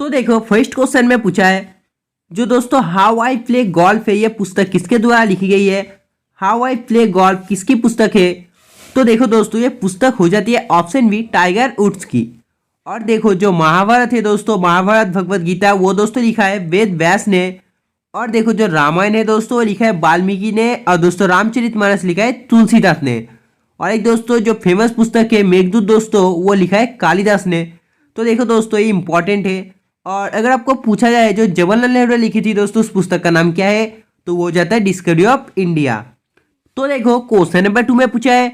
तो देखो first question में पूछा है जो दोस्तों हाउ आई प्ले गोल्फ है, ये पुस्तक किसके द्वारा लिखी गई है। हाउ आई प्ले गोल्फ किसकी पुस्तक है। तो देखो दोस्तों ये पुस्तक हो जाती है ऑप्शन बी टाइगर वुड्स की। और देखो जो महाभारत है दोस्तों, महाभारत भगवत गीता, वो दोस्तों लिखा है वेद व्यास ने। और देखो जो रामायण है दोस्तों वो लिखा है वाल्मीकि ने। और दोस्तों रामचरितमानस लिखा है तुलसीदास ने। और एक दोस्तों जो फेमस पुस्तक है मेघदूत दोस्तों, वो लिखा है कालिदास ने। तो देखो दोस्तों ये इंपॉर्टेंट है। और अगर आपको पूछा जाए जो जवाहरलाल नेहरू ने लिखी थी दोस्तों उस पुस्तक का नाम क्या है, तो वो हो जाता है डिस्कवरी ऑफ इंडिया। तो देखो क्वेश्चन नंबर 2 में पूछा है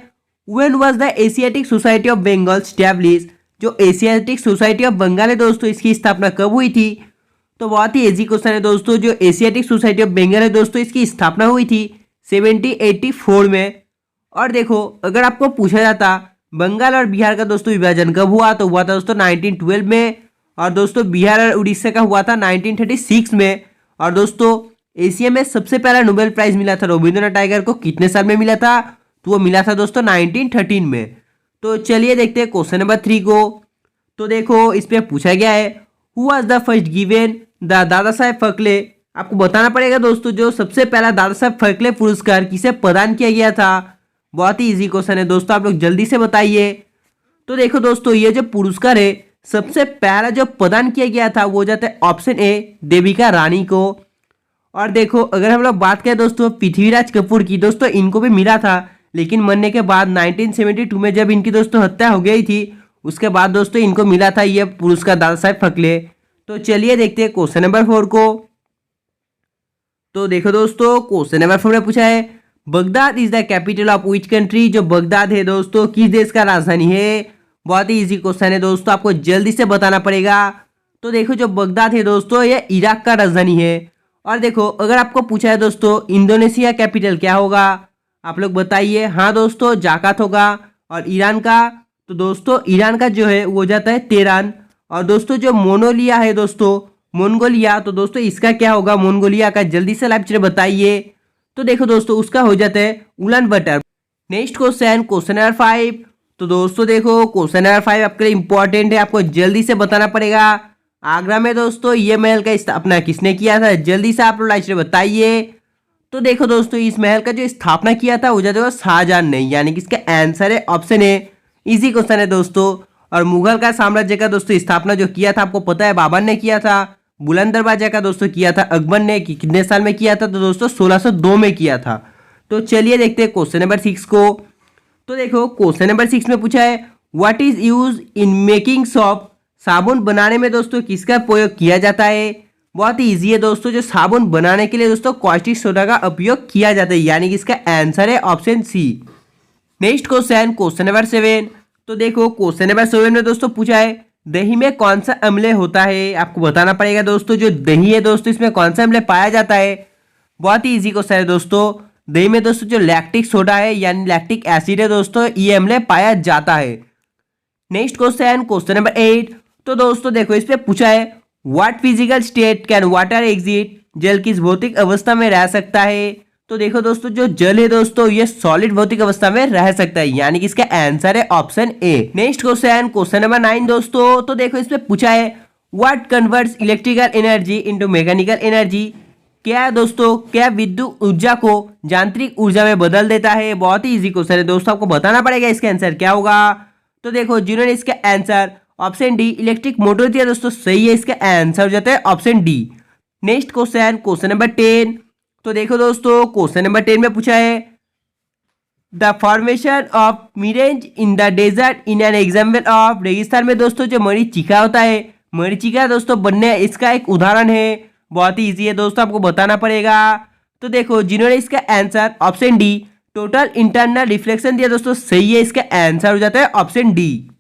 when was the Asiatic Society of Bengal establish. जो एशियाटिक सोसाइटी ऑफ बंगाल है दोस्तों इसकी स्थापना कब हुई थी। तो बहुत ही इजी क्वेश्चन है दोस्तों। जो एशियाटिक सोसाइटी ऑफ बंगाल है दोस्तों इसकी स्थापना हुई थी 1784 में। और देखो अगर आपको पूछा जाता बंगाल और बिहार का दोस्तों विभाजन कब हुआ, तो हुआ था दोस्तों 1912 में। और दोस्तों बिहार और उड़ीसा का हुआ था 1936 में। और दोस्तों एशिया में सबसे पहला नोबेल प्राइज मिला था रविंद्रनाथ टैगोर को, कितने साल में मिला था, तो वो मिला था दोस्तों 1913 में। तो चलिए देखते हैं क्वेश्चन नंबर 3 को। तो देखो इस पे पूछा गया है who was the first given the Dada Saheb Phalke. आपको बताना पड़ेगा दोस्तों जो सबसे पहला दादा साहेब फाल्के पुरस्कार किसे प्रदान किया गया था। बहुत ही इजी क्वेश्चन है दोस्तों, आप लोग जल्दी से बताइए। तो देखो दोस्तों ये जो पुरस्कार है सबसे पहला जो प्रदान किया गया था वो जाता है ऑप्शन ए देविका रानी को। और देखो अगर हम लोग बात करें दोस्तों पृथ्वीराज कपूर की, दोस्तों इनको भी मिला था, लेकिन मरने के बाद 1972 में जब इनकी दोस्तों हत्या हो गई थी उसके बाद दोस्तों इनको मिला था ये पुरस्कार दादा साहेब फाल्के। तो चलिए देखते हैं क्वेश्चन नंबर 4 को। तो देखो दोस्तों क्वेश्चन नंबर 4 में पूछा है Baghdad is the capital of which country. जो बगदाद है दोस्तों किस देश का राजधानी है। बहुत ही इजी क्वेश्चन है दोस्तों, आपको जल्दी से बताना पड़ेगा। तो देखो जो बगदाद है दोस्तों ये इराक का राजधानी है। और देखो अगर आपको पूछा है दोस्तों इंडोनेशिया कैपिटल क्या होगा, आप लोग बताइए। हाँ दोस्तों जाकात होगा। और ईरान का, तो दोस्तों ईरान का जो है वो हो जाता है तेहरान। और दोस्तों जो मोनोलिया है दोस्तों मोन्गोलिया, तो दोस्तों इसका क्या होगा मोन्गोलिया का, जल्दी से लाइव बताइए। तो देखो दोस्तों उसका हो जाता है Ulan butter. Next question question number 5। तो दोस्तों देखो क्वेश्चन नंबर 5 आपके लिए इंपॉर्टेंट है, आपको जल्दी से बताना पड़ेगा। आगरा में दोस्तों ये महल का स्थापना किसने किया था, जल्दी से आप लोग लाइव बताइए। तो देखो दोस्तों इस महल का जो स्थापना किया था वो जाता है शाहजहां ने, यानी कि इसका आंसर है ऑप्शन ए। इजी क्वेश्चन है दोस्तों। और मुगल का साम्राज्य का दोस्तों स्थापना जो किया था आपको पता है बाबर ने किया था। बुलंद दरवाजा का दोस्तों किया था अकबर ने, कितने साल में किया था, तो दोस्तों 1602 में किया था। तो चलिए देखते हैं क्वेश्चन नंबर 6 को। तो देखो क्वेश्चन नंबर 6 में पूछा है what is use in making shop. साबुन बनाने में दोस्तों किसका प्रयोग किया जाता है। बहुत ही ईजी है दोस्तों, जो साबुन बनाने के लिए दोस्तों कॉस्टिक सोडा का उपयोग किया जाता है, यानी कि इसका आंसर है option C. Next question question number 7। तो देखो क्वेश्चन नंबर 7 में दोस्तों पूछा है दही में कौन सा अम्ल होता है। आपको बताना पड़ेगा दोस्तों जो दही है दोस्तों इसमें कौन सा अम्ल पाया जाता है। बहुत ही इजी क्वेश्चन है दोस्तों। दही में दोस्तों जो लैक्टिक सोडा है यानी लैक्टिक एसिड है दोस्तों ये अम्ल पाया जाता है। Next question question number 8। तो दोस्तों देखो इस पे पूछा है what physical state can water exit. जल किस भौतिक अवस्था में रह सकता है। तो देखो दोस्तों जो जल है दोस्तों ये सॉलिड भौतिक अवस्था में रह सकता है, यानी कि इसका आंसर है option A. Next question question number 9 दोस्तों। तो देखो इस पे पूछा है what converts electrical energy into mechanical energy. क्या दोस्तों क्या विद्युत ऊर्जा को यांत्रिक ऊर्जा में बदल देता है। बहुत ही इजी क्वेश्चन है दोस्तों, आपको बताना पड़ेगा इसका आंसर क्या होगा। तो देखो जिन्होंने इसका answer option D electric motor दिया दोस्तों सही है, इसका आंसर हो जाता है option D. Next question question number 10। तो देखो दोस्तों क्वेश्चन नंबर 10 में पूछा है the formation of mirage in the desert in an example of. रेगिस्तान में दोस्तों जो मरीचिका होता है, मरीचिका दोस्तों बनने इसका एक उदाहरण है। बहुत ही इजी है दोस्तों, आपको बताना पड़ेगा। तो देखो जिन्होंने इसका answer option D total internal reflection दिया दोस्तों सही है, इसका आंसर हो जाता है ऑप्शन डी।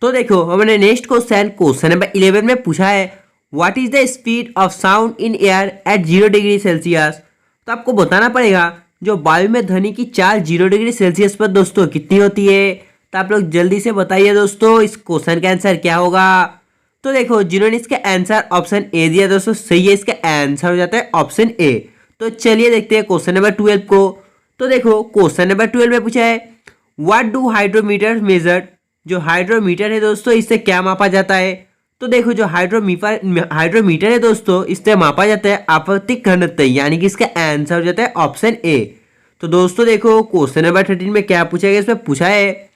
तो देखो हमने नेक्स्ट क्वेश्चन क्वेश्चन नंबर 11 में पूछा है what is the speed of sound in air at 0 degree Celsius. तो आपको बताना पड़ेगा जो वायु में ध्वनि की चाल 0 डिग्री सेल्सियस पर दोस्तों कितनी होती है। तो आप लोग जल्दी से बताइए दोस्तों इस क्वेश्चन का आंसर क्या होगा। तो देखो जिन्होंने इसका आंसर ऑप्शन ए दिया दोस्तों सही है, इसका आंसर हो जाता है ऑप्शन ए। तो चलिए देखते हैं क्वेश्चन नंबर 12 को। तो देखो क्वेश्चन नंबर 12 में पूछा है व्हाट डू हाइड्रोमीटर मेजर। जो हाइड्रोमीटर है दोस्तों इससे क्या मापा जाता है। तो देखो जो हाइड्रोमीटर है दोस्तों, इससे मापा जाता है आपतित घनत्व, यानी कि इसका आंसर हो जाता है ऑप्शन ए। तो दोस्तों देखो क्वेश्चन नंबर 13 में क्या पूछा गया, इसमें पूछा है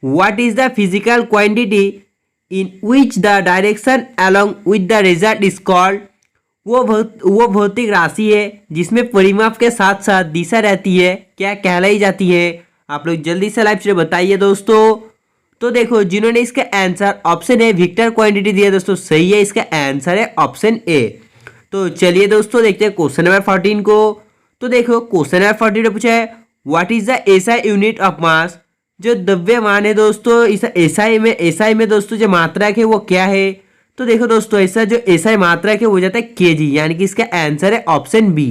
what is the physical quantity in which the direction along with the result is called. वो भौतिक राशि है जिसमें परिमाप के साथ साथ दिशा रहती है, क्या कहलाई जाती है। आप लोग जल्दी से लाइव से बताइए दोस्तों। तो देखो जिन्होंने इसका answer option A vector quantity दिया दोस्तों, सही है, इसका आंसर है ऑप्शन ए। तो चलिए दोस्तों देखते हैं क्वेश्चन नंबर 14 को। तो देखो क्वेश्चन नंबर 14 में पूछा है what is the SI unit of mass. जो द्रव्यमान है दोस्तों, इस एसआई में दोस्तों जो मात्रक है वो क्या है। तो देखो दोस्तों ऐसा जो एसआई मात्रक है वो जाता है केजी, यानी कि इसका आंसर है ऑप्शन बी।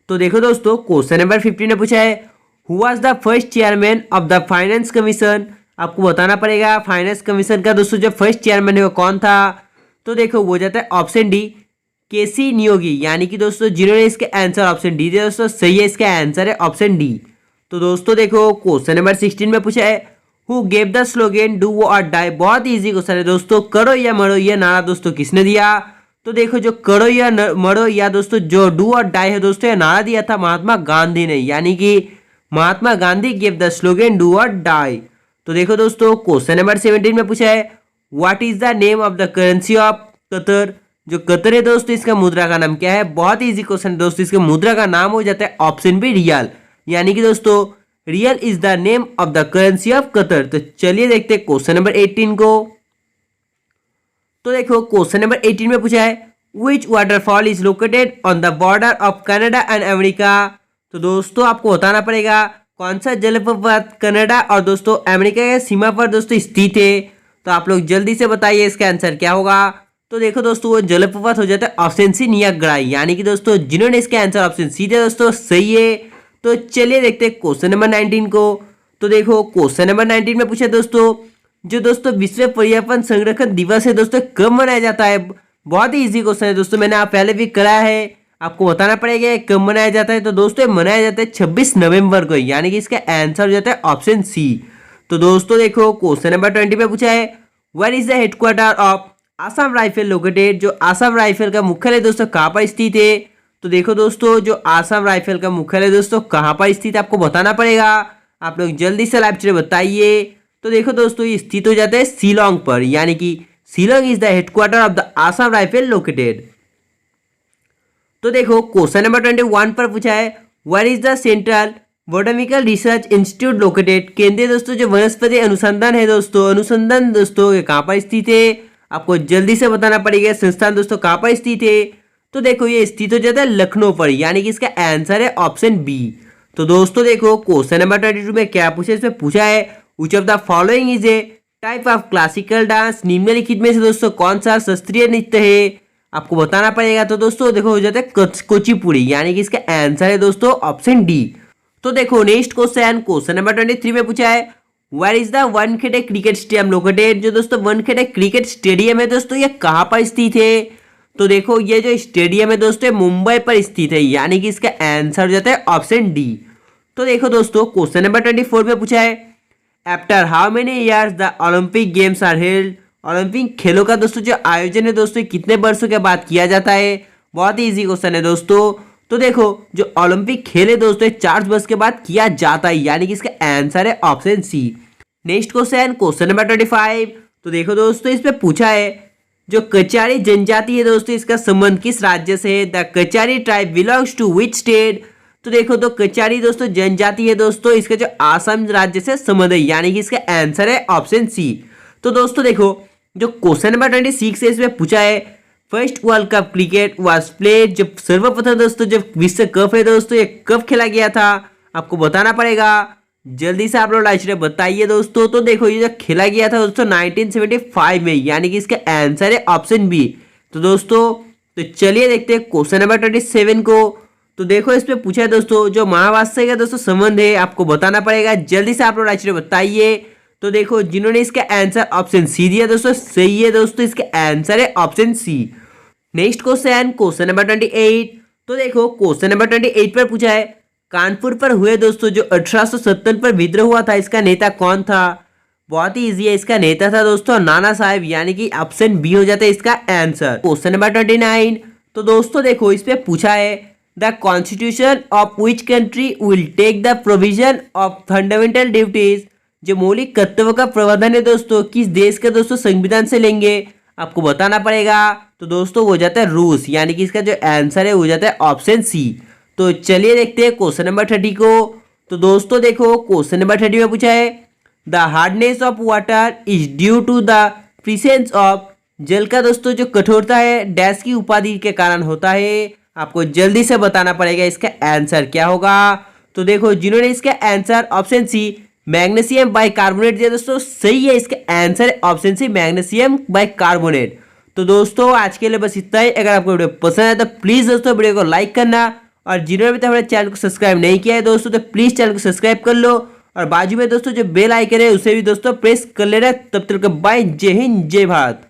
तो देखो दोस्तों क्वेश्चन नंबर 15 में पूछा है who was the first chairman of the finance commission. आपको बताना पड़ेगा फाइनेंस कमीशन का दोस्तों जो फर्स्ट चेयरमैन है वो कौन था। तो देखो वो जाता है ऑप्शन डी, केसी नियोगी, यानी कि दोस्तों जिन्होंने इसके आंसर ऑप्शन डी दिया दोस्तों, सही है, इसका आंसर है ऑप्शन डी। तो दोस्तों देखो क्वेश्चन नंबर 16 में पूछा है who gave the slogan do और डाई। बहुत इजी क्वेश्चन है दोस्तों, करो या मरो ये नारा दोस्तों किसने दिया। तो देखो जो करो या मरो या दोस्तों जो डू और डाई है दोस्तों, ये नारा दिया था महात्मा गांधी ने, यानी कि Mahatma Gandhi gave the slogan do और डाई। तो देखो दोस्तों क्वेश्चन नंबर 17 में पूछा है what is the name of the currency of Qatar. जो कतर है दोस्तों इसका मुद्रा का नाम क्या है। बहुत इजी क्वेश्चन है दोस्तों, इसका मुद्रा का नाम हो जाता है ऑप्शन बी रियल, यानी कि दोस्तों real is the name of the currency of Qatar. तो चलिए देखते हैं क्वेश्चन नंबर 18 को। तो देखो क्वेश्चन नंबर 18 में पूछा है which waterfall is located on the border of Canada and America. तो दोस्तों आपको बताना पड़ेगा कौन सा जलप्रपात कनाडा और दोस्तों अमेरिका के सीमा पर दोस्तों स्थित है। तो आप लोग जल्दी से बताइए इसका आंसर क्या होगा। तो देखो दोस्तों वो जलप्रपात हो जाता है ऑप्शन सी नियाग्रा, यानी कि दोस्तों जिन्होंने इसका आंसर ऑप्शन सी दिया दोस्तों, सही है। तो चलिए देखते हैं क्वेश्चन नंबर 19 को। तो देखो क्वेश्चन नंबर 19 में पूछा दोस्तों जो दोस्तों विश्व पर्यावरण संरक्षण दिवस है दोस्तों कब मनाया जाता है। बहुत ही इजी क्वेश्चन है दोस्तों, मैंने आप पहले भी करा है, आपको बताना पड़ेगा कब मनाया जाता है। तो दोस्तों मनाया जाता है 26 नवंबर को, यानी कि इसका आंसर हो जाता है ऑप्शन सी। तो दोस्तों देखो क्वेश्चन नंबर 20 में पूछा है where is the headquarter of Assam Rifle located. जो आसाम राइफल का मुख्यालय दोस्तों कहाँ पर स्थित है। तो देखो दोस्तों जो आसाम राइफल का मुख्यालय दोस्तों कहाँ पर स्थित है आपको बताना पड़ेगा। आप लोग जल्दी से लाइव चले बताइए। तो देखो दोस्तों ये स्थित हो जाता है शिलोंग पर, यानी कि Shillong is the headquarter of the Assam Rifle located. तो देखो क्वेश्चन नंबर 21 पर पूछा है where is the Central Botanical Research Institute located. केंद्रीय दोस्तों जो वनस्पति अनुसंधान है दोस्तों, अनुसंधान दोस्तों ये कहाँ पर स्थित है आपको जल्दी से बताना पड़ेगा। संस्थान दोस्तों कहाँ पर स्थित है। तो देखो ये स्थित हो जाता है लखनऊ पर, यानी कि इसका आंसर है ऑप्शन बी। तो दोस्तों देखो क्वेश्चन नंबर 22 में क्या पूछा, इसमें पूछा है which of the following is a type of classical dance. निम्नलिखित में से दोस्तों कौन सा शास्त्रीय नृत्य है आपको बताना पड़ेगा। तो दोस्तों देखो हो जाता है कुचिपुड़ी, यानी कि इसका आंसर है दोस्तों ऑप्शन डी। तो देखो नेक्स्ट क्वेश्चन नंबर 23 में पूछा है where is the Wankhede cricket stadium located. जो दोस्तों वानखेड़े क्रिकेट स्टेडियम है दोस्तों ये कहाँ पर स्थित है। तो देखो ये जो स्टेडियम है दोस्तों मुंबई पर स्थित है, यानी कि इसका आंसर हो जाता है ऑप्शन डी। तो देखो दोस्तों क्वेश्चन नंबर 24 में पूछा है after how many years the Olympic games are held. Olympic खेलों का दोस्तों जो आयोजन है दोस्तों कितने वर्षों के बाद किया जाता है। बहुत ही इजी क्वेश्चन है दोस्तों। तो देखो जो ओलंपिक खेल है दोस्तों 4 वर्ष के बाद किया जाता है, यानी कि इसका आंसर है option C. Next question number 25। तो देखो दोस्तों इस पे पूछा है जो कचारी जनजाति है दोस्तों इसका संबंध किस राज्य से है। The Kachari tribe belongs to which state. तो देखो तो कचारी दोस्तों जनजाति है दोस्तों, इसका जो आसाम राज्य से संबंध है, यानी कि इसका आंसर है ऑप्शन सी। तो दोस्तों देखो जो क्वेश्चन नंबर 26 है इसमें पूछा है first world cup cricket was played. जब सर्वप्रथम दोस्तों जब विश्व कप है दोस्तों ये कब खेला गया था आपको बताना पड़ेगा। जल्दी से आप लोग लाइव बताइए दोस्तों। तो देखो ये जो खेला गया था दोस्तों 1975 में, यानी कि इसका आंसर है ऑप्शन बी। तो दोस्तों तो चलिए देखते हैं क्वेश्चन नंबर 27 को। तो देखो इसमें पूछा है दोस्तों जो महावास्य का दोस्तों संबंध है आपको बताना पड़ेगा। जल्दी से आप लोग लाइव बताइए। तो देखो जिन्होंने इसका आंसर ऑप्शन सी दिया दोस्तों सही है दोस्तों, इसका आंसर है option C. Next question number 28। तो देखो क्वेश्चन नंबर 28 पर पूछा है कानपुर पर हुए दोस्तों जो 1857 पर विद्रोह हुआ था इसका नेता कौन था। बहुत ही इजी है। इसका नेता था दोस्तों नाना साहेब, यानी कि ऑप्शन बी हो जाता है इसका आंसर। Question number 29। तो दोस्तों देखो इस पे पूछा है the constitution of which country will take the provision of fundamental duties. जो मौलिक कर्तव्यों का प्रबंधन है दोस्तों किस देश का दोस्तों संविधान से लेंगे, आपको बताना पड़ेगा। तो दोस्तों वो जाता है रूस, यानी कि इसका जो आंसर है वो जाता है ऑप्शन सी। तो चलिए देखते हैं क्वेश्चन नंबर 30 को। तो दोस्तों देखो क्वेश्चन नंबर 30 में पूछा है the hardness of water is due to the presence of. जल का दोस्तों जो कठोरता है डैश की उपाधि के कारण होता है। आपको जल्दी से बताना पड़ेगा इसका आंसर क्या होगा। तो देखो जिन्होंने इसका answer option C magnesium bicarbonate दिया दोस्तों, सही है। इसका आंसर है ऑप्शन सी मैग्नीशियम बाइकार्बोनेट। तो दोस्तों आज के लिए बस इतना ही। अगर आपको वीडियो पसंद आए तो प्लीज़ दोस्तों वीडियो को लाइक करना, और जिन्होंने भी हमारे चैनल को सब्सक्राइब नहीं किया है दोस्तों तो प्लीज़ चैनल को सब्सक्राइब कर लो, और बाजू में दोस्तों जो बेल आइकन है उसे भी दोस्तों प्रेस कर लेना। तब तक बाय, जय हिंद जय भारत।